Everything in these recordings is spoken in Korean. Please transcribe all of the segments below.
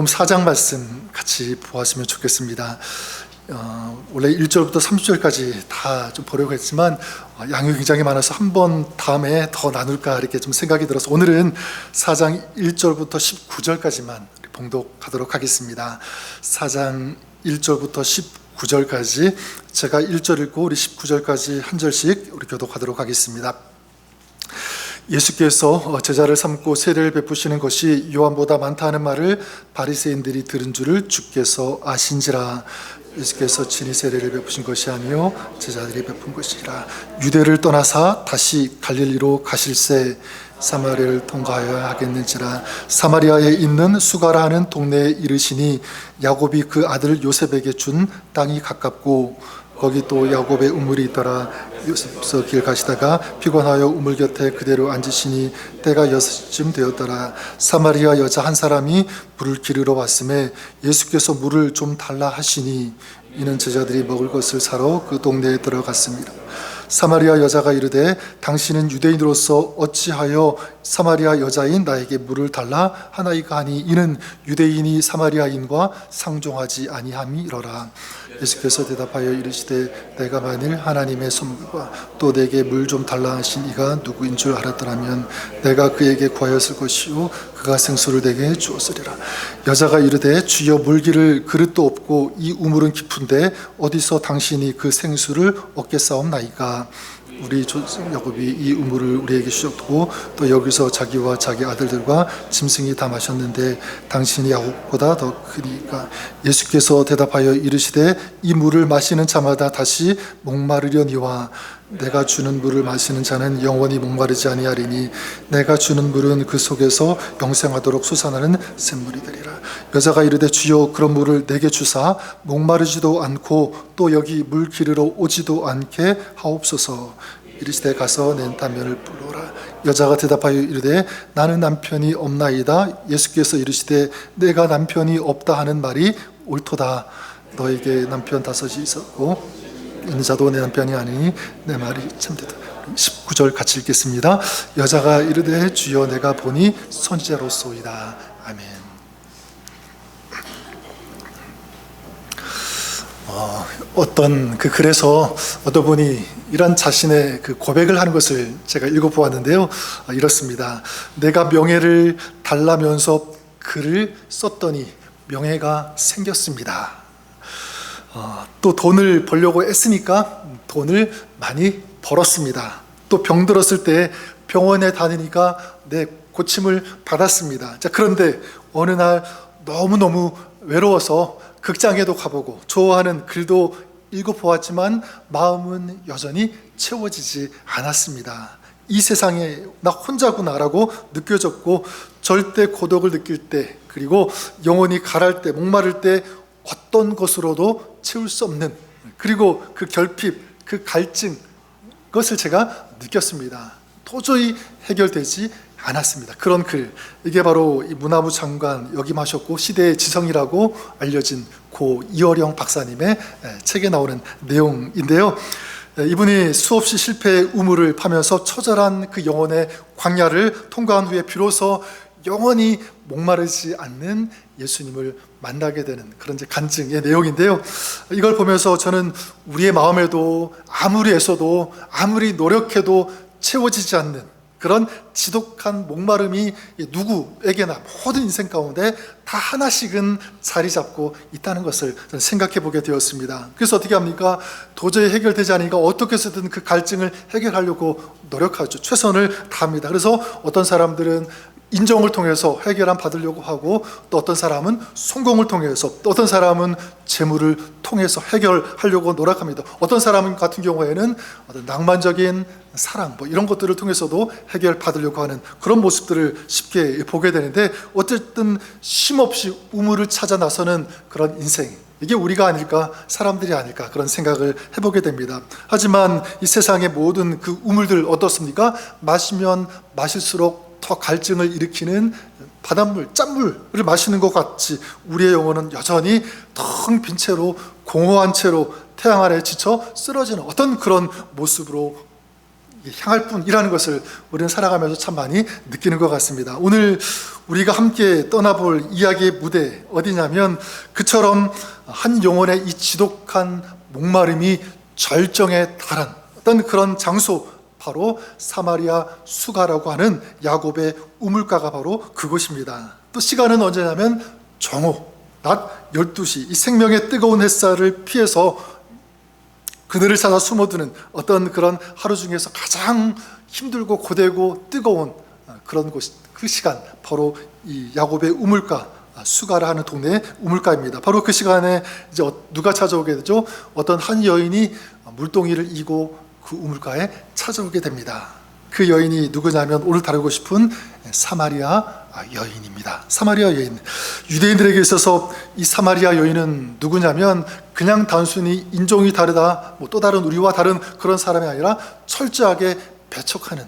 4장 말씀 같이 보았으면 좋겠습니다. 원래 1절부터 30절까지 다 좀 보려고 했지만 양이 굉장히 많아서 한 번 다음에 더 나눌까 이렇게 좀 생각이 들어서 오늘은 4장 1절부터 19절까지만 봉독하도록 하겠습니다. 4장 1절부터 19절까지 제가 1절 읽고 우리 19절까지 한 절씩 우리 교독하도록 하겠습니다. 예수께서 제자를 삼고 세례를 베푸시는 것이 요한보다 많다 하는 말을 바리새인들이 들은 줄을 주께서 아신지라. 예수께서 친히 세례를 베푸신 것이 아니요 제자들이 베푼 것이라. 유대를 떠나사 다시 갈릴리로 가실새 사마리아를 통과하여야 하겠는지라. 사마리아에 있는 수가라 하는 동네에 이르시니 야곱이 그 아들 요셉에게 준 땅이 가깝고 거기 또 야곱의 우물이 있더라. 요셉서 길 가시다가 피곤하여 우물 곁에 그대로 앉으시니 때가 6시쯤 되었더라. 사마리아 여자 한 사람이 물을 기르러 왔음에 예수께서 물을 좀 달라 하시니 이는 제자들이 먹을 것을 사러 그 동네에 들어갔습니다. 사마리아 여자가 이르되 당신은 유대인으로서 어찌하여 사마리아 여자인 나에게 물을 달라 하나이까 하니 이는 유대인이 사마리아인과 상종하지 아니함이러라. 예수께서 대답하여 이르시되 내가 만일 하나님의 선물과 또 내게 물 좀 달라 하신 이가 누구인 줄 알았더라면 내가 그에게 구하였을 것이요 그가 생수를 내게 주었으리라. 여자가 이르되 주여 물기를 그릇도 없고 이 우물은 깊은데 어디서 당신이 그 생수를 얻겠사옵나이까. 우리 야곱이 이 우물을 우리에게 주셨고 또 여기서 자기와 자기 아들들과 짐승이 다 마셨는데 당신이 야곱보다 더 크니까. 예수께서 대답하여 이르시되 이 물을 마시는 자마다 다시 목마르려니와 내가 주는 물을 마시는 자는 영원히 목마르지 아니하리니 내가 주는 물은 그 속에서 영생하도록 솟아나는 샘물이 되리라. 여자가 이르되 주여 그런 물을 내게 주사 목마르지도 않고 또 여기 물 기르러 오지도 않게 하옵소서. 이르시되 가서 내 남편을 불러라. 여자가 대답하여 이르되 나는 남편이 없나이다. 예수께서 이르시되 내가 남편이 없다 하는 말이 옳도다. 너에게 남편 5이 있었고 있는 자도 내 남편이 아니니 내 말이 참되다. 19절 같이 읽겠습니다. 여자가 이르되 주여 내가 보니 선지자로소이다. 아멘. 그래서 어떤 분이 이런 자신의 그 고백을 하는 것을 제가 읽어보았는데요. 이렇습니다. 내가 명예를 달라면서 글을 썼더니 명예가 생겼습니다. 또 돈을 벌려고 애쓰니까 돈을 많이 벌었습니다. 또 병들었을 때 병원에 다니니까 내 고침을 받았습니다. 자, 그런데 어느 날 너무너무 외로워서 극장에도 가보고 좋아하는 글도 읽어보았지만 마음은 여전히 채워지지 않았습니다. 이 세상에 나 혼자구나라고 느껴졌고 절대 고독을 느낄 때 그리고 영혼이 가랄 때 목마를 때 어떤 것으로도 채울 수 없는 그리고 그 결핍, 그 갈증 그것을 제가 느꼈습니다. 도저히 해결되지 않았습니다. 그런 글, 이게 바로 이 문화부 장관 역임하셨고 시대의 지성이라고 알려진 고 이어령 박사님의 책에 나오는 내용인데요. 이분이 수없이 실패의 우물을 파면서 처절한 그 영혼의 광야를 통과한 후에 비로소 영원히 목마르지 않는 예수님을 만나게 되는 그런 간증의 내용인데요. 이걸 보면서 저는 우리의 마음에도 아무리 애써도 아무리 노력해도 채워지지 않는 그런 지독한 목마름이 누구에게나 모든 인생 가운데 다 하나씩은 자리 잡고 있다는 것을 저는 생각해 보게 되었습니다. 그래서 어떻게 합니까? 도저히 해결되지 않으니까 어떻게 해서든 그 갈증을 해결하려고 노력하죠. 최선을 다합니다. 그래서 어떤 사람들은 인정을 통해서 해결안 받으려고 하고 또 어떤 사람은 성공을 통해서 또 어떤 사람은 재물을 통해서 해결하려고 노력합니다. 어떤 사람 같은 경우에는 어떤 낭만적인 사랑 이런 것들을 통해서도 해결받으려고 하는 그런 모습들을 쉽게 보게 되는데 어쨌든 쉼없이 우물을 찾아 나서는 그런 인생, 이게 우리가 아닐까, 사람들이 아닐까 그런 생각을 해보게 됩니다. 하지만 이 세상의 모든 그 우물들 어떻습니까? 마시면 마실수록 더 갈증을 일으키는 바닷물, 짠물을 마시는 것 같이 우리의 영혼은 여전히 텅 빈 채로 공허한 채로 태양 아래 지쳐 쓰러지는 어떤 그런 모습으로 향할 뿐이라는 것을 우리는 살아가면서 참 많이 느끼는 것 같습니다. 오늘 우리가 함께 떠나볼 이야기의 무대 어디냐면, 그처럼 한 영혼의 이 지독한 목마름이 절정에 달한 어떤 그런 장소, 바로 사마리아 수가라고 하는 야곱의 우물가가 바로 그곳입니다. 또 시간은 언제냐면 정오, 낮 12시, 이 생명의 뜨거운 햇살을 피해서 그늘을 찾아 숨어드는 어떤 그런 하루 중에서 가장 힘들고 고되고 뜨거운 그런 곳, 그 시간, 바로 이 야곱의 우물가, 수가라 하는 동네의 우물가입니다. 바로 그 시간에 이제 누가 찾아오게 되죠? 어떤 한 여인이 물동이를 이고 그 우물가에 찾아오게 됩니다. 그 여인이 누구냐면 오늘 다루고 싶은 사마리아 여인입니다. 사마리아 여인. 유대인들에게 있어서 이 사마리아 여인은 누구냐면 그냥 단순히 인종이 다르다, 또 다른 우리와 다른 그런 사람이 아니라 철저하게 배척하는,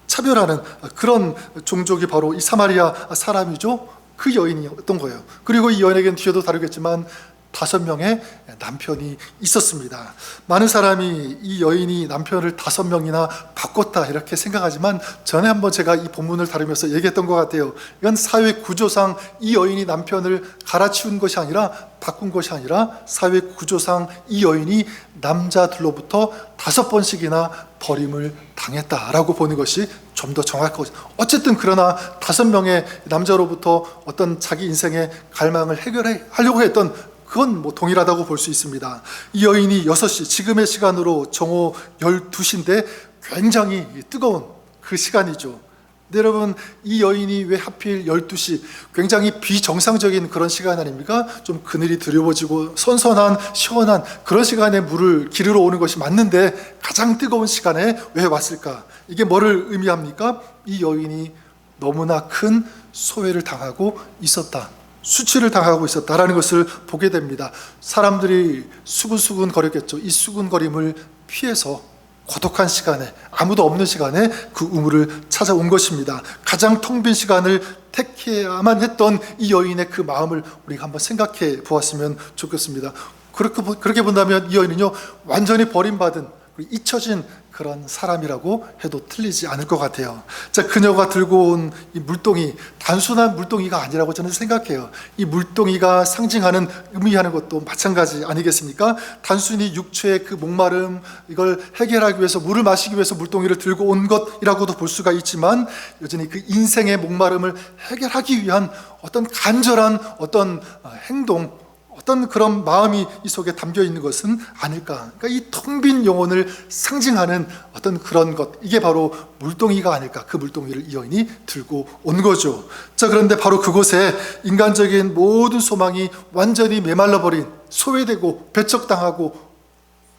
차별하는 그런 종족이 바로 이 사마리아 사람이죠. 그 여인이었던 거예요. 그리고 이 여인에게는 뒤에도 다루겠지만 5명의 남편이 있었습니다. 많은 사람이 이 여인이 남편을 5명이나 바꿨다 이렇게 생각하지만, 전에 한번 제가 이 본문을 다루면서 얘기했던 것 같아요. 이건 사회 구조상 이 여인이 남편을 갈아치운 것이 아니라, 바꾼 것이 아니라, 사회 구조상 이 여인이 남자들로부터 5번씩이나 버림을 당했다라고 보는 것이 좀 더 정확하고, 어쨌든 그러나 5명의 남자로부터 어떤 자기 인생의 갈망을 해결하려고 했던, 그건 동일하다고 볼 수 있습니다. 이 여인이 6시, 지금의 시간으로 정오 12시인데 굉장히 뜨거운 그 시간이죠. 근데 여러분, 이 여인이 왜 하필 12시, 굉장히 비정상적인 그런 시간 아닙니까? 좀 그늘이 드리워지고 선선한 시원한 그런 시간에 물을 기르러 오는 것이 맞는데 가장 뜨거운 시간에 왜 왔을까? 이게 뭐를 의미합니까? 이 여인이 너무나 큰 소외를 당하고 있었다, 수치를 당하고 있었다라는 것을 보게 됩니다. 사람들이 수근수근 거렸겠죠. 이 수근거림을 피해서 고독한 시간에, 아무도 없는 시간에 그 우물을 찾아온 것입니다. 가장 텅 빈 시간을 택해야만 했던 이 여인의 그 마음을 우리가 한번 생각해 보았으면 좋겠습니다. 그렇게 본다면 이 여인은요, 완전히 버림받은, 잊혀진 그런 사람이라고 해도 틀리지 않을 것 같아요. 자, 그녀가 들고 온 이 물동이 단순한 물동이가 아니라고 저는 생각해요. 이 물동이가 상징하는, 의미하는 것도 마찬가지 아니겠습니까? 단순히 육체의 그 목마름, 이걸 해결하기 위해서, 물을 마시기 위해서 물동이를 들고 온 것이라고도 볼 수가 있지만, 여전히 그 인생의 목마름을 해결하기 위한 어떤 간절한 어떤 행동, 어떤 그런 마음이 이 속에 담겨 있는 것은 아닐까. 그러니까 이 텅 빈 영혼을 상징하는 어떤 그런 것, 이게 바로 물동이가 아닐까. 그 물동이를 이 여인이 들고 온 거죠. 자, 그런데 바로 그곳에 인간적인 모든 소망이 완전히 메말라버린, 소외되고 배척당하고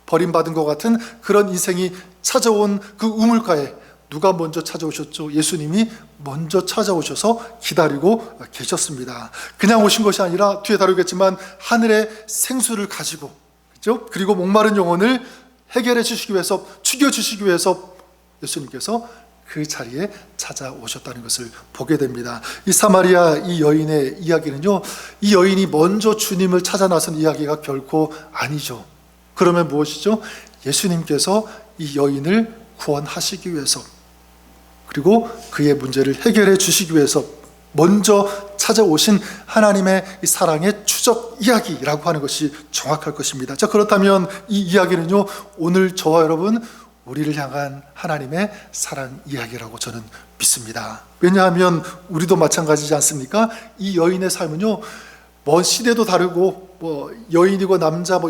버림받은 것 같은 그런 인생이 찾아온 그 우물가에 누가 먼저 찾아오셨죠? 예수님이 먼저 찾아오셔서 기다리고 계셨습니다. 그냥 오신 것이 아니라, 뒤에 다루겠지만 하늘의 생수를 가지고, 그렇죠? 그리고 목마른 영혼을 해결해 주시기 위해서, 죽여 주시기 위해서 예수님께서 그 자리에 찾아오셨다는 것을 보게 됩니다. 이 사마리아 이 여인의 이야기는요, 이 여인이 먼저 주님을 찾아 나선 이야기가 결코 아니죠. 그러면 무엇이죠? 예수님께서 이 여인을 구원하시기 위해서, 그리고 그의 문제를 해결해 주시기 위해서 먼저 찾아오신 하나님의 이 사랑의 추적 이야기라고 하는 것이 정확할 것입니다. 자, 그렇다면 이 이야기는요, 오늘 저와 여러분, 우리를 향한 하나님의 사랑 이야기라고 저는 믿습니다. 왜냐하면 우리도 마찬가지지 않습니까? 이 여인의 삶은요, 시대도 다르고, 여인이고 남자,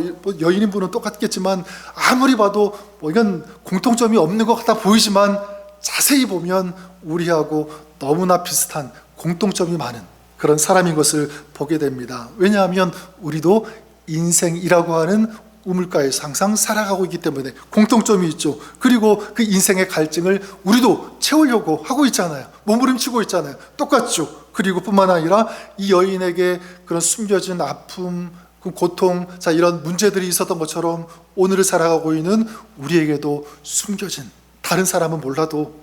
여인인 분은 똑같겠지만, 아무리 봐도 이건 공통점이 없는 것 같아 보이지만, 자세히 보면 우리하고 너무나 비슷한 공통점이 많은 그런 사람인 것을 보게 됩니다. 왜냐하면 우리도 인생이라고 하는 우물가에서 항상 살아가고 있기 때문에 공통점이 있죠. 그리고 그 인생의 갈증을 우리도 채우려고 하고 있잖아요. 몸부림치고 있잖아요. 똑같죠. 그리고 뿐만 아니라 이 여인에게 그런 숨겨진 아픔, 그 고통, 자, 이런 문제들이 있었던 것처럼 오늘을 살아가고 있는 우리에게도 숨겨진, 다른 사람은 몰라도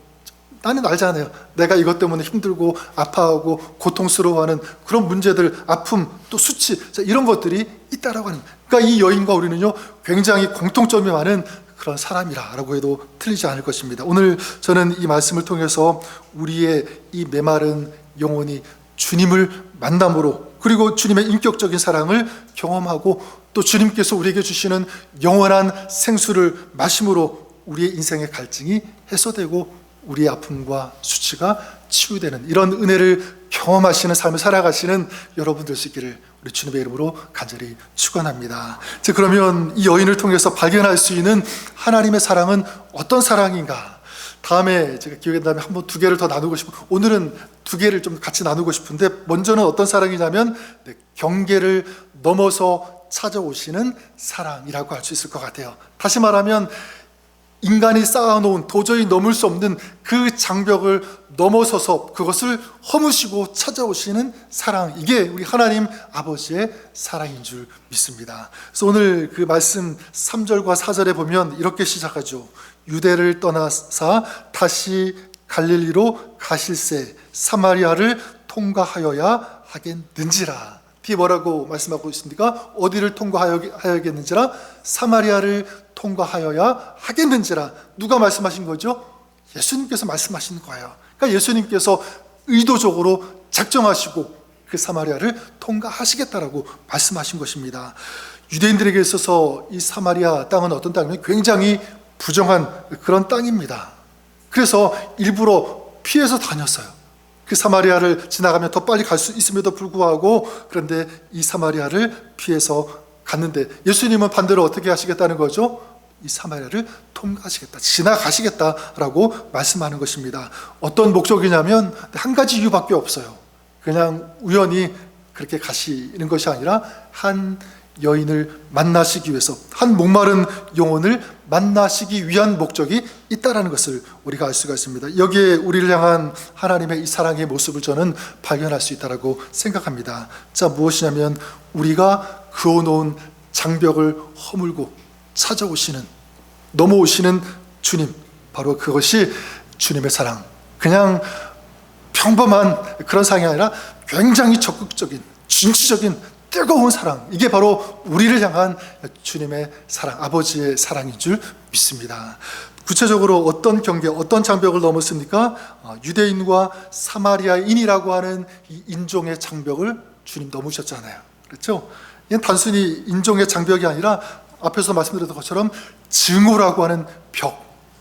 나는 알잖아요. 내가 이것 때문에 힘들고 아파하고 고통스러워하는 그런 문제들, 아픔, 또 수치, 자, 이런 것들이 있다라고 하는. 그러니까 이 여인과 우리는요, 굉장히 공통점이 많은 그런 사람이라고 해도 틀리지 않을 것입니다. 오늘 저는 이 말씀을 통해서 우리의 이 메마른 영혼이 주님을 만남으로, 그리고 주님의 인격적인 사랑을 경험하고, 또 주님께서 우리에게 주시는 영원한 생수를 마심으로 우리의 인생의 갈증이 해소되고 우리의 아픔과 수치가 치유되는 이런 은혜를 경험하시는 삶을 살아가시는 여러분 될 수 있기를 우리 주님의 이름으로 간절히 축원합니다. 그러면 이 여인을 통해서 발견할 수 있는 하나님의 사랑은 어떤 사랑인가? 다음에 제가 기억에 나면 한번 두 개를 더 나누고 싶고, 오늘은 두 개를 좀 같이 나누고 싶은데, 먼저는 어떤 사랑이냐면 경계를 넘어서 찾아오시는 사랑이라고 할 수 있을 것 같아요. 다시 말하면 인간이 쌓아놓은 도저히 넘을 수 없는 그 장벽을 넘어서서 그것을 허무시고 찾아오시는 사랑, 이게 우리 하나님 아버지의 사랑인 줄 믿습니다. 그래서 오늘 그 말씀 3절과 4절에 보면 이렇게 시작하죠. 유대를 떠나사 다시 갈릴리로 가실새 사마리아를 통과하여야 하겠는지라. 뒤에 뭐라고 말씀하고 있습니까? 어디를 통과하여야겠는지라? 사마리아를 통과하여야 하겠는지라. 누가 말씀하신 거죠? 예수님께서 말씀하신 거예요. 그러니까 예수님께서 의도적으로 작정하시고 그 사마리아를 통과하시겠다라고 말씀하신 것입니다. 유대인들에게 있어서 이 사마리아 땅은 어떤 땅이냐면 굉장히 부정한 그런 땅입니다. 그래서 일부러 피해서 다녔어요. 그 사마리아를 지나가면 더 빨리 갈 수 있음에도 불구하고, 그런데 이 사마리아를 피해서 갔는데 예수님은 반대로 어떻게 하시겠다는 거죠? 이 사마리아를 통과하시겠다, 지나가시겠다라고 말씀하는 것입니다. 어떤 목적이냐면 한 가지 이유밖에 없어요. 그냥 우연히 그렇게 가시는 것이 아니라 한 여인을 만나시기 위해서, 한 목마른 영혼을 만나시기 위한 목적이 있다라는 것을 우리가 알 수가 있습니다. 여기에 우리를 향한 하나님의 이 사랑의 모습을 저는 발견할 수 있다라고 생각합니다. 자, 무엇이냐면 우리가 그어놓은 장벽을 허물고 찾아오시는, 넘어오시는 주님, 바로 그것이 주님의 사랑. 그냥 평범한 그런 사랑이 아니라 굉장히 적극적인, 진취적인 뜨거운 사랑, 이게 바로 우리를 향한 주님의 사랑, 아버지의 사랑인 줄 믿습니다. 구체적으로 어떤 경계, 어떤 장벽을 넘었습니까? 유대인과 사마리아인이라고 하는 이 인종의 장벽을 주님 넘으셨잖아요. 그렇죠? 이건 단순히 인종의 장벽이 아니라 앞에서 말씀드렸던 것처럼 증오라고 하는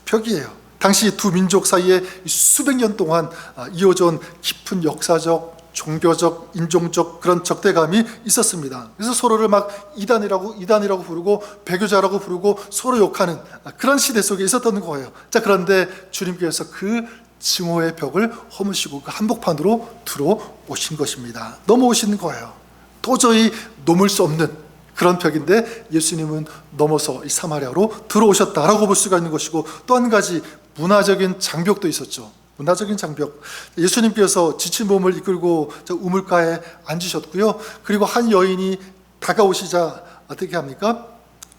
벽이에요. 당시 두 민족 사이에 수백 년 동안 이어져 온 깊은 역사적, 종교적, 인종적 그런 적대감이 있었습니다. 그래서 서로를 막 이단이라고 부르고 배교자라고 부르고 서로 욕하는 그런 시대 속에 있었던 거예요. 자, 그런데 주님께서 그 증오의 벽을 허무시고 그 한복판으로 들어오신 것입니다. 넘어오신 거예요. 도저히 넘을 수 없는 그런 벽인데 예수님은 넘어서 이 사마리아로 들어오셨다라고 볼 수가 있는 것이고, 또 한 가지 문화적인 장벽도 있었죠. 문화적인 장벽. 예수님께서 지친 몸을 이끌고 우물가에 앉으셨고요. 그리고 한 여인이 다가오시자 어떻게 합니까?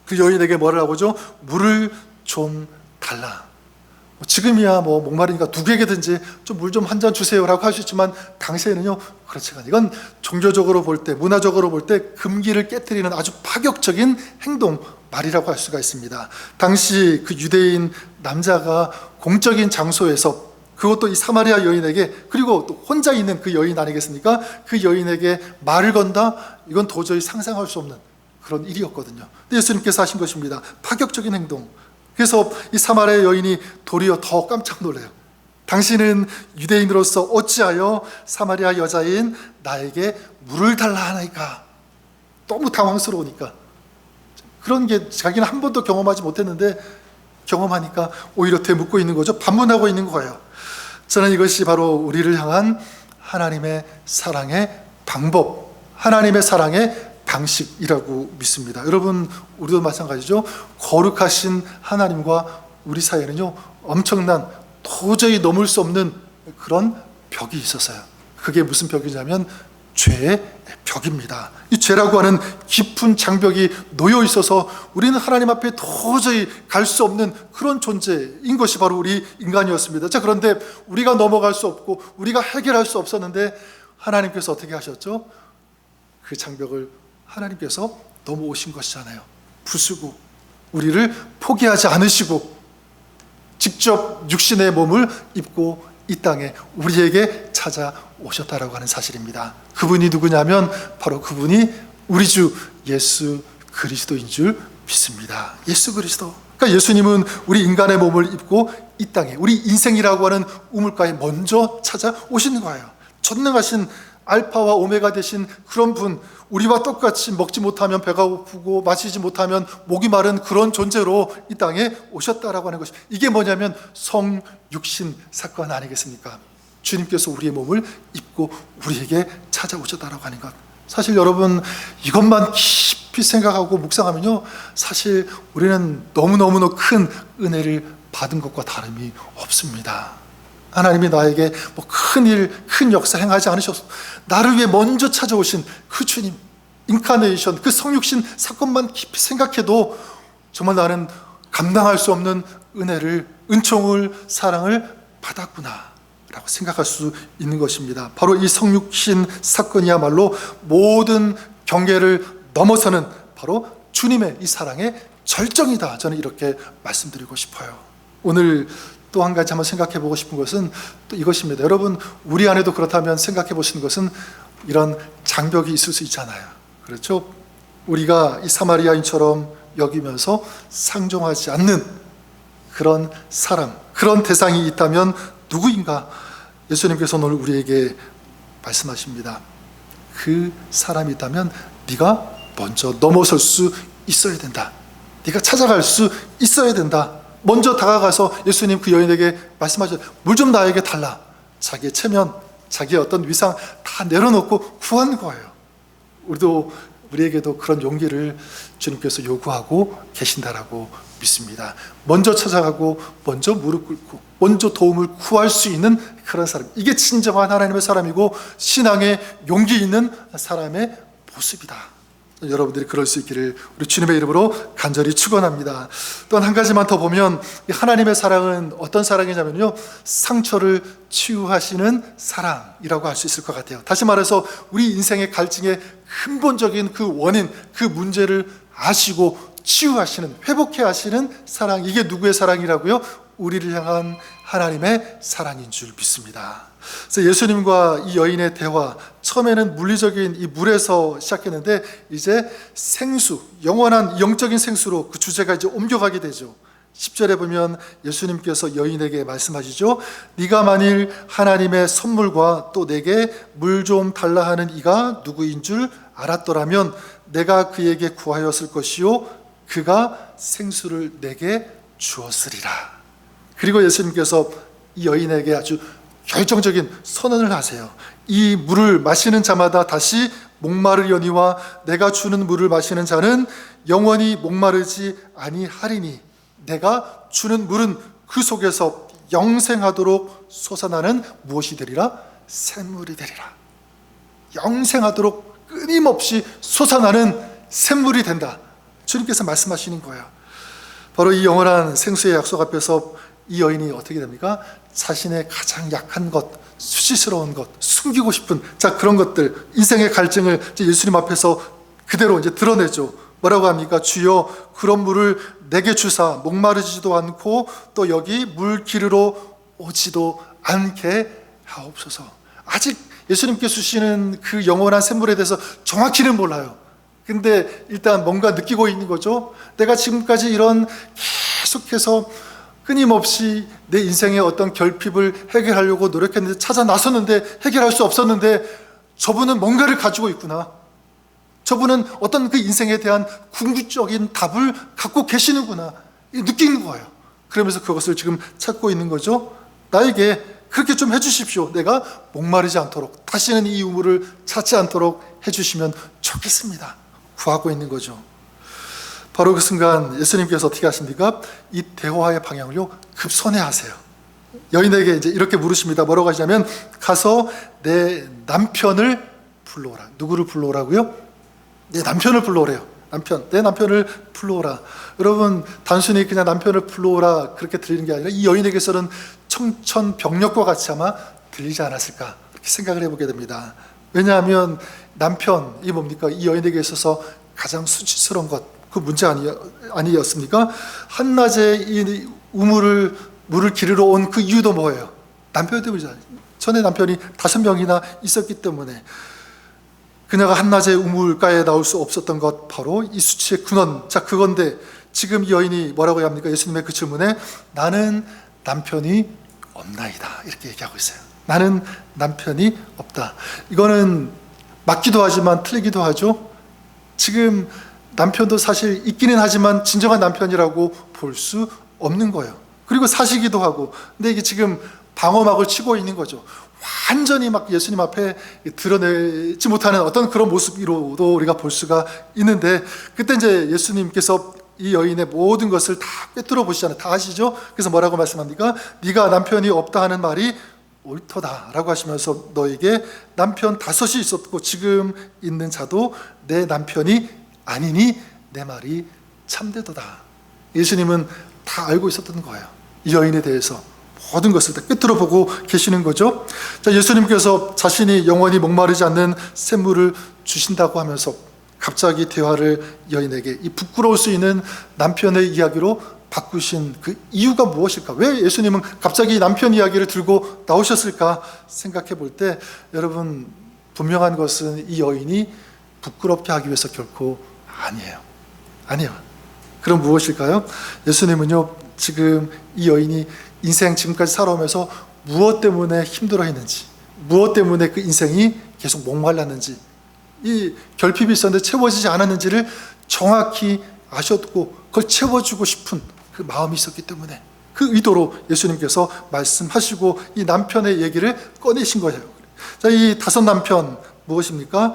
그 여인에게 뭐를 하고죠? 물을 좀 달라. 지금이야 뭐 목마르니까 누구에게든지 좀 물 좀 한 잔 주세요라고 할 수 있지만, 당시에는요 그렇지가 않아요. 이건 종교적으로 볼 때, 문화적으로 볼 때 금기를 깨트리는 아주 파격적인 행동, 말이라고 할 수가 있습니다. 당시 그 유대인 남자가 공적인 장소에서, 그것도 이 사마리아 여인에게, 그리고 또 혼자 있는 그 여인 아니겠습니까? 그 여인에게 말을 건다? 이건 도저히 상상할 수 없는 그런 일이었거든요. 근데 예수님께서 하신 것입니다. 파격적인 행동. 그래서 이 사마리아 여인이 도리어 더 깜짝 놀래요. 당신은 유대인으로서 어찌하여 사마리아 여자인 나에게 물을 달라 하나이까? 너무 당황스러우니까. 그런 게 자기는 한 번도 경험하지 못했는데 경험하니까 오히려 되묻고 있는 거죠. 반문하고 있는 거예요. 저는 이것이 바로 우리를 향한 하나님의 사랑의 방법, 하나님의 사랑의 방식이라고 믿습니다. 여러분, 우리도 마찬가지죠. 거룩하신 하나님과 우리 사이에는요 엄청난, 도저히 넘을 수 없는 그런 벽이 있었어요. 그게 무슨 벽이냐면 죄의 벽입니다. 이 죄라고 하는 깊은 장벽이 놓여 있어서 우리는 하나님 앞에 도저히 갈 수 없는 그런 존재인 것이 바로 우리 인간이었습니다. 자, 그런데 우리가 넘어갈 수 없고 우리가 해결할 수 없었는데 하나님께서 어떻게 하셨죠? 그 장벽을 하나님께서 넘어오신 것이잖아요. 부수고 우리를 포기하지 않으시고 직접 육신의 몸을 입고 이 땅에 우리에게 찾아오셨다라고 하는 사실입니다. 그분이 누구냐면 바로 그분이 우리 주 예수 그리스도인 줄 믿습니다. 예수 그리스도. 그러니까 예수님은 우리 인간의 몸을 입고 이 땅에 우리 인생이라고 하는 우물가에 먼저 찾아오시는 거예요. 전능하신 알파와 오메가 되신 그런 분, 우리와 똑같이 먹지 못하면 배가 고프고 마시지 못하면 목이 마른 그런 존재로 이 땅에 오셨다라고 하는 것이, 이게 뭐냐면 성육신 사건 아니겠습니까? 주님께서 우리의 몸을 입고 우리에게 찾아오셨다라고 하는 것. 사실 여러분, 이것만 깊이 생각하고 묵상하면요, 사실 우리는 너무너무 큰 은혜를 받은 것과 다름이 없습니다. 하나님이 나에게 큰 일, 큰 역사 행하지 않으셔서 나를 위해 먼저 찾아오신 그 주님, 인카네이션, 그 성육신 사건만 깊이 생각해도 정말 나는 감당할 수 없는 은혜를, 은총을, 사랑을 받았구나 라고 생각할 수 있는 것입니다. 바로 이 성육신 사건이야말로 모든 경계를 넘어서는 바로 주님의 이 사랑의 절정이다, 저는 이렇게 말씀드리고 싶어요. 오늘 또 한 가지 한번 생각해 보고 싶은 것은 또 이것입니다. 여러분, 우리 안에도 그렇다면 생각해 보시는 것은 이런 장벽이 있을 수 있잖아요. 그렇죠? 우리가 이 사마리아인처럼 여기면서 상종하지 않는 그런 사람, 그런 대상이 있다면 누구인가? 예수님께서 오늘 우리에게 말씀하십니다. 그 사람이 있다면 네가 먼저 넘어설 수 있어야 된다. 네가 찾아갈 수 있어야 된다. 먼저 다가가서 예수님 그 여인에게 말씀하셨죠. 물 좀 나에게 달라. 자기의 체면, 자기의 어떤 위상 다 내려놓고 구한 거예요. 우리에게도 그런 용기를 주님께서 요구하고 계신다라고 믿습니다. 먼저 찾아가고 먼저 무릎 꿇고 먼저 도움을 구할 수 있는 그런 사람, 이게 진정한 하나님의 사람이고 신앙의 용기 있는 사람의 모습이다. 여러분들이 그럴 수 있기를 우리 주님의 이름으로 간절히 축원합니다. 또 한 가지만 더 보면 하나님의 사랑은 어떤 사랑이냐면요, 상처를 치유하시는 사랑이라고 할 수 있을 것 같아요. 다시 말해서 우리 인생의 갈증의 근본적인 그 원인, 그 문제를 아시고 치유하시는, 회복해 하시는 사랑, 이게 누구의 사랑이라고요? 우리를 향한 하나님의 사랑인 줄 믿습니다. 그래서 예수님과 이 여인의 대화, 처음에는 물리적인 이 물에서 시작했는데 이제 생수, 영원한 영적인 생수로 그 주제가 이제 옮겨가게 되죠. 10절에 보면 예수님께서 여인에게 말씀하시죠. 네가 만일 하나님의 선물과 또 내게 물 좀 달라 하는 이가 누구인 줄 알았더라면 내가 그에게 구하였을 것이요 그가 생수를 내게 주었으리라. 그리고 예수님께서 이 여인에게 아주 결정적인 선언을 하세요. 이 물을 마시는 자마다 다시 목마르려니와 내가 주는 물을 마시는 자는 영원히 목마르지 아니하리니 내가 주는 물은 그 속에서 영생하도록 솟아나는 무엇이 되리라? 샘물이 되리라. 영생하도록 끊임없이 솟아나는 샘물이 된다. 주님께서 말씀하시는 거예요. 바로 이 영원한 생수의 약속 앞에서 이 여인이 어떻게 됩니까? 자신의 가장 약한 것, 수치스러운 것, 숨기고 싶은 그런 것들, 인생의 갈증을 예수님 앞에서 그대로 이제 드러내죠. 뭐라고 합니까? 주여 그런 물을 내게 주사 목마르지도 않고 또 여기 물 기르러 오지도 않게 하옵소서. 아직 예수님께 주시는 그 영원한 샘물에 대해서 정확히는 몰라요. 근데 일단 뭔가 느끼고 있는 거죠. 내가 지금까지 이런 계속해서 끊임없이 내 인생의 어떤 결핍을 해결하려고 노력했는데, 찾아 나섰는데 해결할 수 없었는데 저분은 뭔가를 가지고 있구나. 저분은 어떤 그 인생에 대한 궁극적인 답을 갖고 계시는구나. 느끼는 거예요. 그러면서 그것을 지금 찾고 있는 거죠. 나에게 그렇게 좀 해주십시오. 내가 목마르지 않도록, 다시는 이 우물을 찾지 않도록 해주시면 좋겠습니다. 구하고 있는 거죠. 바로 그 순간 예수님께서 어떻게 하십니까? 이 대화의 방향을요 급선회하세요. 여인에게 이제 이렇게 물으십니다. 뭐라고 하시냐면 가서 내 남편을 불러오라. 누구를 불러오라고요? 내 남편을 불러오래요. 내 남편을 불러오라. 여러분, 단순히 그냥 남편을 불러오라 그렇게 들리는 게 아니라 이 여인에게서는 청천벽력과 같이 아마 들리지 않았을까 그렇게 생각을 해보게 됩니다. 왜냐하면 남편이 뭡니까? 이 여인에게 있어서 가장 수치스러운 것, 그 문제 아니었습니까? 한낮에 이 물을 기르러 온 그 이유도 뭐예요? 남편 때문이잖아요. 전에 남편이 5명이나 있었기 때문에 그녀가 한낮에 우물가에 나올 수 없었던 것 바로 이 수치의 근원. 자, 그건데 지금 이 여인이 뭐라고 합니까? 예수님의 그 질문에 나는 남편이 없나이다 이렇게 얘기하고 있어요. 나는 남편이 없다. 이거는 맞기도 하지만 틀리기도 하죠. 지금 남편도 사실 있기는 하지만 진정한 남편이라고 볼 수 없는 거예요. 그리고 사시기도 하고. 근데 이게 지금 방어막을 치고 있는 거죠. 완전히 막 예수님 앞에 드러내지 못하는 어떤 그런 모습으로도 우리가 볼 수가 있는데, 그때 이제 예수님께서 이 여인의 모든 것을 다 꿰뚫어 보시잖아요. 다 아시죠? 그래서 뭐라고 말씀합니까? 네가 남편이 없다 하는 말이 옳도다 라고 하시면서 너에게 남편 5이 있었고 지금 있는 자도 내 남편이 아니니 내 말이 참되도다. 예수님은 다 알고 있었던 거예요. 이 여인에 대해서 모든 것을 다 꿰뚫어 보고 계시는 거죠. 자, 예수님께서 자신이 영원히 목마르지 않는 샘물을 주신다고 하면서 갑자기 대화를 여인에게 이 부끄러울 수 있는 남편의 이야기로 바꾸신 그 이유가 무엇일까? 왜 예수님은 갑자기 남편 이야기를 들고 나오셨을까 생각해 볼 때, 여러분, 분명한 것은 이 여인이 부끄럽게 하기 위해서 결코 아니에요. 그럼 무엇일까요? 예수님은요, 지금 이 여인이 인생 지금까지 살아오면서 무엇 때문에 힘들어했는지, 무엇 때문에 그 인생이 계속 목말랐는지, 이 결핍이 있었는데 채워지지 않았는지를 정확히 아셨고 그걸 채워주고 싶은 그 마음이 있었기 때문에 그 의도로 예수님께서 말씀하시고 이 남편의 얘기를 꺼내신 거예요. 자, 이 5 남편 무엇입니까?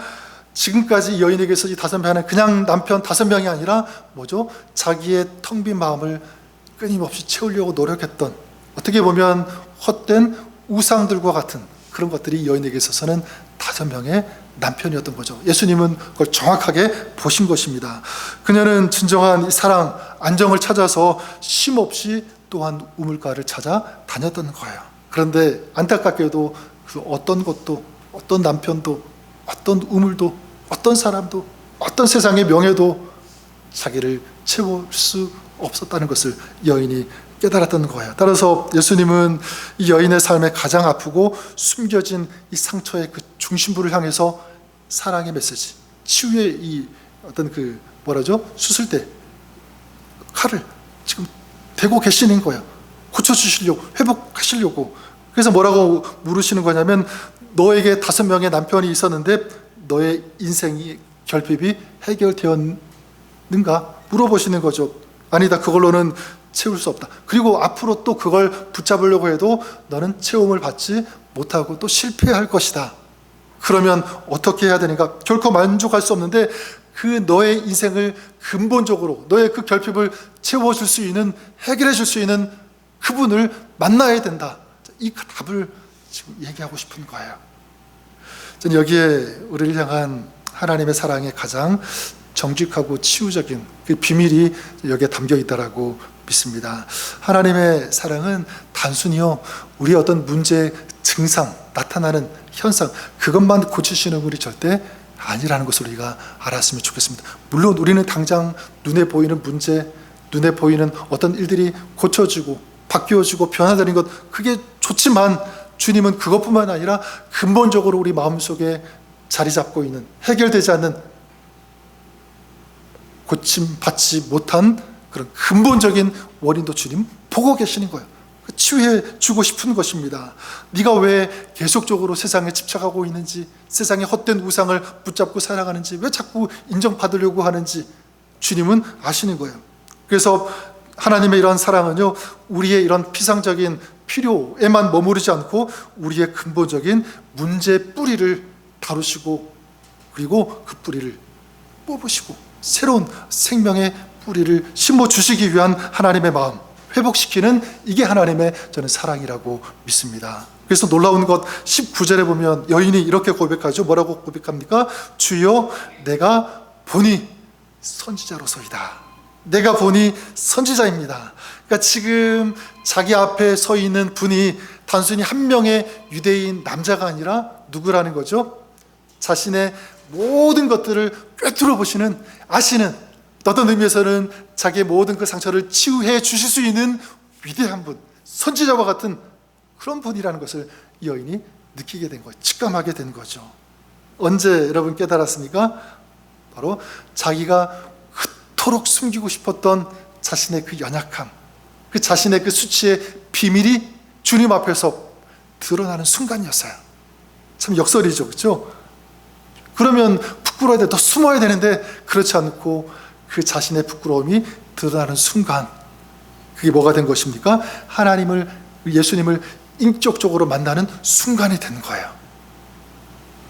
지금까지 이 여인에게서 이 5명은 그냥 남편 5명이 아니라 뭐죠? 자기의 텅 빈 마음을 끊임없이 채우려고 노력했던, 어떻게 보면 헛된 우상들과 같은 그런 것들이 이 여인에게 있어서는 5명의 남편이었던 거죠. 예수님은 그걸 정확하게 보신 것입니다. 그녀는 진정한 이 사랑, 안정을 찾아서 쉼없이 또한 우물가를 찾아 다녔던 거예요. 그런데 안타깝게도 그 어떤 것도, 어떤 남편도, 어떤 우물도, 어떤 사람도, 어떤 세상의 명예도 자기를 채울 수 없었다는 것을 여인이 깨달았던 거예요. 따라서 예수님은 이 여인의 삶에 가장 아프고 숨겨진 이 상처의 그 중심부를 향해서 사랑의 메시지, 치유의 이 어떤 그 수술대 칼을 지금 대고 계시는 거예요. 고쳐주시려고, 회복하시려고. 그래서 뭐라고 물으시는 거냐면, 너에게 5명의 남편이 있었는데 너의 인생이 결핍이 해결되었는가 물어보시는 거죠. 아니다, 그걸로는 채울 수 없다. 그리고 앞으로 또 그걸 붙잡으려고 해도 너는 채움을 받지 못하고 또 실패할 것이다. 그러면 어떻게 해야 되는가? 결코 만족할 수 없는데 그 너의 인생을 근본적으로 너의 그 결핍을 채워줄 수 있는, 해결해 줄 수 있는 그분을 만나야 된다. 이 답을 지금 얘기하고 싶은 거예요. 저는 여기에 우리를 향한 하나님의 사랑의 가장 정직하고 치유적인 그 비밀이 여기에 담겨 있다라고 믿습니다. 하나님의 사랑은 단순히요, 우리의 어떤 문제, 증상, 나타나는 현상, 그것만 고치시는 분이 절대 아니라는 것을 우리가 알았으면 좋겠습니다. 물론 우리는 당장 눈에 보이는 문제, 눈에 보이는 어떤 일들이 고쳐지고 바뀌어지고 변화되는 것, 그게 좋지만 주님은 그것뿐만 아니라 근본적으로 우리 마음속에 자리 잡고 있는, 해결되지 않는, 고침받지 못한 그런 근본적인 원인도 주님 보고 계시는 거예요. 치유해 주고 싶은 것입니다. 네가 왜 계속적으로 세상에 집착하고 있는지, 세상의 헛된 우상을 붙잡고 살아가는지, 왜 자꾸 인정받으려고 하는지 주님은 아시는 거예요. 그래서 하나님의 이런 사랑은요, 우리의 이런 피상적인 필요에만 머무르지 않고 우리의 근본적인 문제의 뿌리를 다루시고, 그리고 그 뿌리를 뽑으시고 새로운 생명의 뿌리를 심어주시기 위한 하나님의 마음, 회복시키는, 이게 하나님의 저는 사랑이라고 믿습니다. 그래서 놀라운 것 19절에 보면 여인이 이렇게 고백하죠. 뭐라고 고백합니까? 주여, 내가 보니 선지자로소이다. 내가 보니 선지자입니다. 그러니까 지금 자기 앞에 서 있는 분이 단순히 한 명의 유대인 남자가 아니라 누구라는 거죠? 자신의 모든 것들을 꿰뚫어 보시는, 아시는 어떤 의미에서는 자기의 모든 그 상처를 치유해 주실 수 있는 위대한 분, 선지자와 같은 그런 분이라는 것을 이 여인이 느끼게 된 거예요. 직감하게 된 거죠. 언제 여러분 깨달았습니까? 바로 자기가 그토록 숨기고 싶었던 자신의 그 연약함, 그 자신의 그 수치의 비밀이 주님 앞에서 드러나는 순간이었어요. 참 역설이죠, 그렇죠? 그러면 부끄러워야 돼, 더 숨어야 되는데 그렇지 않고 그 자신의 부끄러움이 드러나는 순간, 그게 뭐가 된 것입니까? 하나님을, 예수님을 인격적으로 만나는 순간이 된 거예요.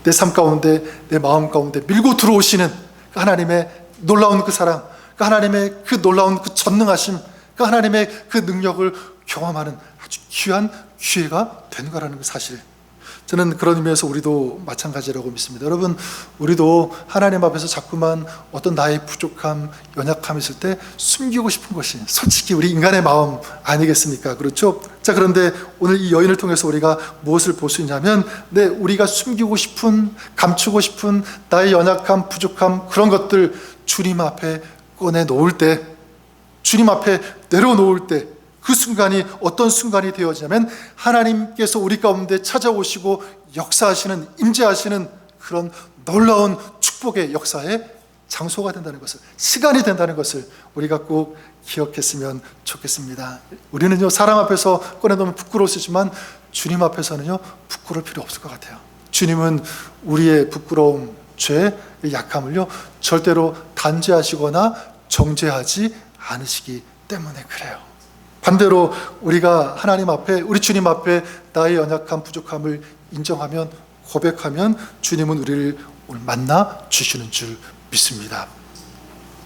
내 삶 가운데, 내 마음 가운데 밀고 들어오시는 그 하나님의 놀라운 그 사랑, 그 하나님의 그 놀라운 그 전능하심, 그 하나님의 그 능력을 경험하는 아주 귀한 기회가 된 거라는 그 사실. 저는 그런 의미에서 우리도 마찬가지라고 믿습니다. 여러분, 우리도 하나님 앞에서 자꾸만 어떤 나의 부족함, 연약함이 있을 때 숨기고 싶은 것이 솔직히 우리 인간의 마음 아니겠습니까? 그렇죠? 자, 그런데 오늘 이 여인을 통해서 우리가 무엇을 볼 수 있냐면, 네, 우리가 숨기고 싶은, 감추고 싶은 나의 연약함, 부족함, 그런 것들 주님 앞에 꺼내 놓을 때, 주님 앞에 내려놓을 때, 그 순간이 어떤 순간이 되어지냐면 하나님께서 우리 가운데 찾아오시고 역사하시는, 임재하시는 그런 놀라운 축복의 역사의 장소가 된다는 것을, 시간이 된다는 것을 우리가 꼭 기억했으면 좋겠습니다. 우리는요, 사람 앞에서 꺼내놓으면 부끄러울 수 있지만 주님 앞에서는요, 부끄러울 필요 없을 것 같아요. 주님은 우리의 부끄러움, 죄, 약함을요 절대로 단죄하시거나 정죄하지 않으시기 때문에 그래요. 반대로 우리가 하나님 앞에, 우리 주님 앞에 나의 연약함, 부족함을 인정하면, 고백하면 주님은 우리를 오늘 만나 주시는 줄 믿습니다.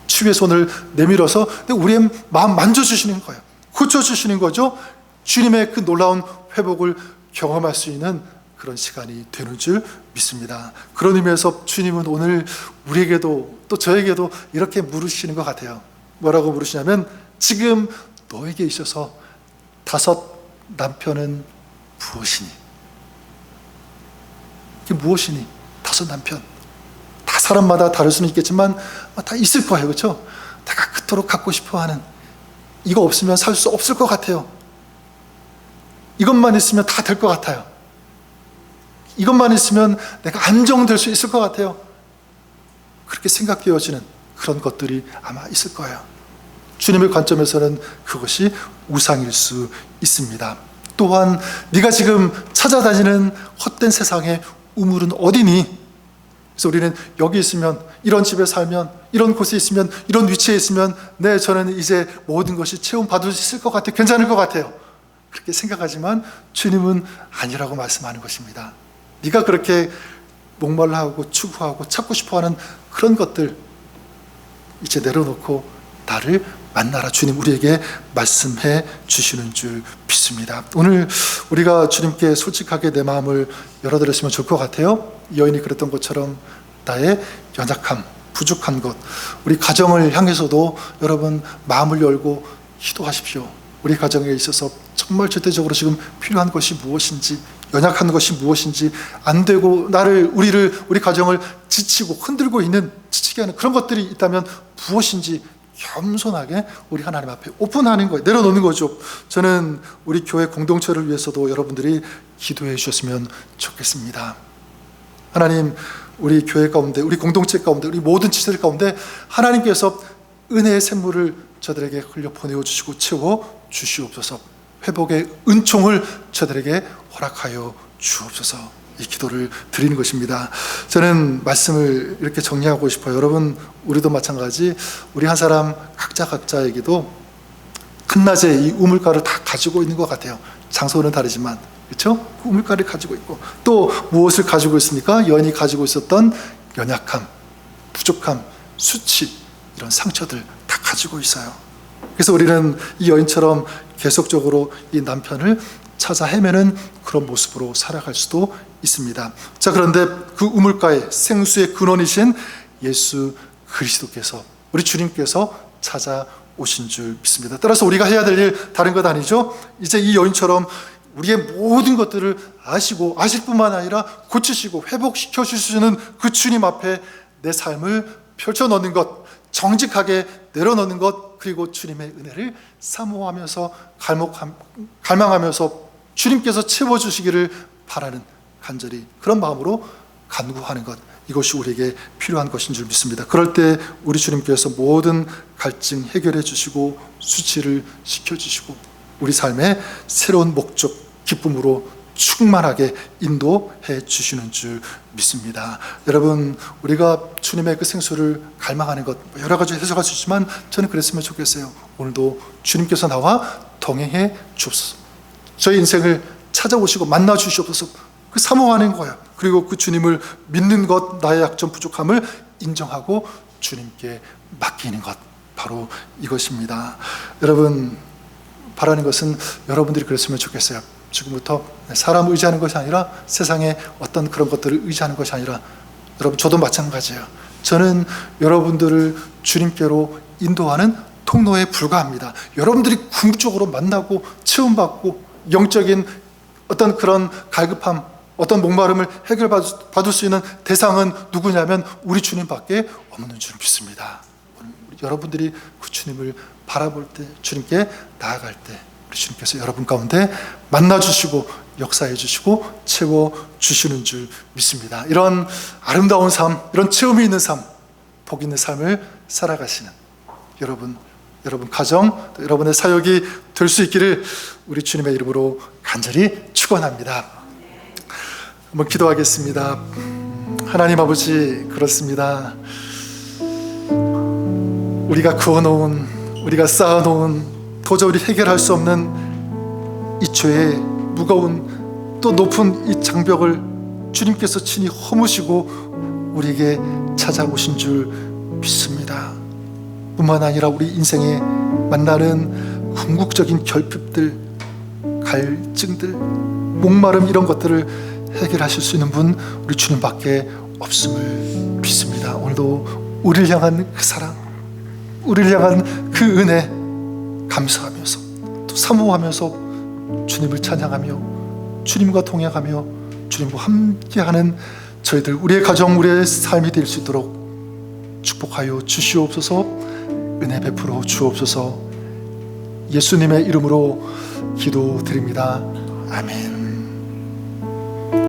치유의 손을 내밀어서 우리의 마음 만져주시는 거예요. 고쳐주시는 거죠. 주님의 그 놀라운 회복을 경험할 수 있는 그런 시간이 되는 줄 믿습니다. 그런 의미에서 주님은 오늘 우리에게도 또 저에게도 이렇게 물으시는 것 같아요. 뭐라고 물으시냐면, 지금 너에게 있어서 5 남편은 무엇이니? 이게 무엇이니? 5 남편. 다 사람마다 다를 수는 있겠지만 다 있을 거예요, 그렇죠? 내가 그토록 갖고 싶어하는, 이거 없으면 살 수 없을 것 같아요. 이것만 있으면 다 될 것 같아요. 이것만 있으면 내가 안정될 수 있을 것 같아요. 그렇게 생각되어지는 그런 것들이 아마 있을 거예요. 주님의 관점에서는 그것이 우상일 수 있습니다. 또한 네가 지금 찾아다니는 헛된 세상의 우물은 어디니? 그래서 우리는 여기 있으면, 이런 집에 살면, 이런 곳에 있으면, 이런 위치에 있으면 네, 저는 이제 모든 것이 체험받을 수 있을 것 같아요. 괜찮을 것 같아요. 그렇게 생각하지만 주님은 아니라고 말씀하는 것입니다. 네가 그렇게 목말라하고 추구하고 찾고 싶어하는 그런 것들 이제 내려놓고 나를 만나라. 주님 우리에게 말씀해 주시는 줄 믿습니다. 오늘 우리가 주님께 솔직하게 내 마음을 열어드렸으면 좋을 것 같아요. 이 여인이 그랬던 것처럼 나의 연약함, 부족한 것, 우리 가정을 향해서도 여러분 마음을 열고 기도하십시오. 우리 가정에 있어서 정말 절대적으로 지금 필요한 것이 무엇인지, 연약한 것이 무엇인지, 안 되고 우리 가정을 지치고 흔들고 있는, 지치게 하는 그런 것들이 있다면 무엇인지 겸손하게 우리 하나님 앞에 오픈하는 거예요. 내려놓는 거죠. 저는 우리 교회 공동체를 위해서도 여러분들이 기도해 주셨으면 좋겠습니다. 하나님, 우리 교회 가운데, 우리 공동체 가운데, 우리 모든 지체들 가운데 하나님께서 은혜의 샘물을 저들에게 흘려 보내어 주시고 채워 주시옵소서. 회복의 은총을 저들에게 허락하여 주옵소서. 이 기도를 드리는 것입니다. 저는 말씀을 이렇게 정리하고 싶어요. 여러분, 우리도 마찬가지, 우리 한 사람 각자에게도 한낮에 이 우물가를 다 가지고 있는 것 같아요. 장소는 다르지만, 그렇죠? 우물가를 가지고 있고, 또 무엇을 가지고 있습니까? 여인이 가지고 있었던 연약함, 부족함, 수치, 이런 상처들 다 가지고 있어요. 그래서 우리는 이 여인처럼 계속적으로 이 남편을 찾아 헤매는 그런 모습으로 살아갈 수도 있습니다. 자, 그런데 그 우물가에 생수의 근원이신 예수 그리스도께서, 우리 주님께서 찾아오신 줄 믿습니다. 따라서 우리가 해야 될 일 다른 것 아니죠? 이제 이 여인처럼 우리의 모든 것들을 아시고, 아실 뿐만 아니라 고치시고 회복시켜 주시는 그 주님 앞에 내 삶을 펼쳐 놓는 것, 정직하게 내려놓는 것, 그리고 주님의 은혜를 사모하면서 갈망하면서 주님께서 채워주시기를 바라는 간절히 그런 마음으로 간구하는 것, 이것이 우리에게 필요한 것인 줄 믿습니다. 그럴 때 우리 주님께서 모든 갈증 해결해 주시고 수치를 시켜주시고 우리 삶의 새로운 목적, 기쁨으로 충만하게 인도해 주시는 줄 믿습니다. 여러분, 우리가 주님의 그 생수를 갈망하는 것 여러 가지 해석할 수 있지만 저는 그랬으면 좋겠어요. 오늘도 주님께서 나와 동행해 주옵소서. 저희 인생을 찾아오시고 만나 주시옵소서. 그 사모하는 거예요. 그리고 그 주님을 믿는 것, 나의 약점 부족함을 인정하고 주님께 맡기는 것, 바로 이것입니다. 여러분, 바라는 것은 여러분들이 그랬으면 좋겠어요. 지금부터 사람을 의지하는 것이 아니라 세상의 어떤 그런 것들을 의지하는 것이 아니라, 여러분, 저도 마찬가지예요. 저는 여러분들을 주님께로 인도하는 통로에 불과합니다. 여러분들이 궁극적으로 만나고 체험받고 영적인 어떤 그런 갈급함, 어떤 목마름을 해결받을 수 있는 대상은 누구냐면 우리 주님밖에 없는 줄 믿습니다. 여러분들이 그 주님을 바라볼 때, 주님께 나아갈 때 우리 주님께서 여러분 가운데 만나주시고 역사해 주시고 채워주시는 줄 믿습니다. 이런 아름다운 삶, 이런 체험이 있는 삶, 복 있는 삶을 살아가시는 여러분 가정, 여러분의 사역이 될 수 있기를 우리 주님의 이름으로 간절히 축원합니다. 한번 기도하겠습니다. 하나님 아버지, 그렇습니다. 우리가 그어놓은, 우리가 쌓아놓은 도저히 해결할 수 없는 이 죄의 무거운 또 높은 이 장벽을 주님께서 친히 허무시고 우리에게 찾아오신 줄 믿습니다. 뿐만 아니라 우리 인생에 만나는 궁극적인 결핍들, 갈증들, 목마름, 이런 것들을 해결하실 수 있는 분 우리 주님밖에 없음을 믿습니다. 오늘도 우리를 향한 그 사랑, 우리를 향한 그 은혜 감사하면서 또 사모하면서 주님을 찬양하며 주님과 동행하며 주님과 함께하는 저희들, 우리의 가정, 우리의 삶이 될 수 있도록 축복하여 주시옵소서. 은혜 베풀어 주옵소서. 예수님의 이름으로 기도드립니다. 아멘.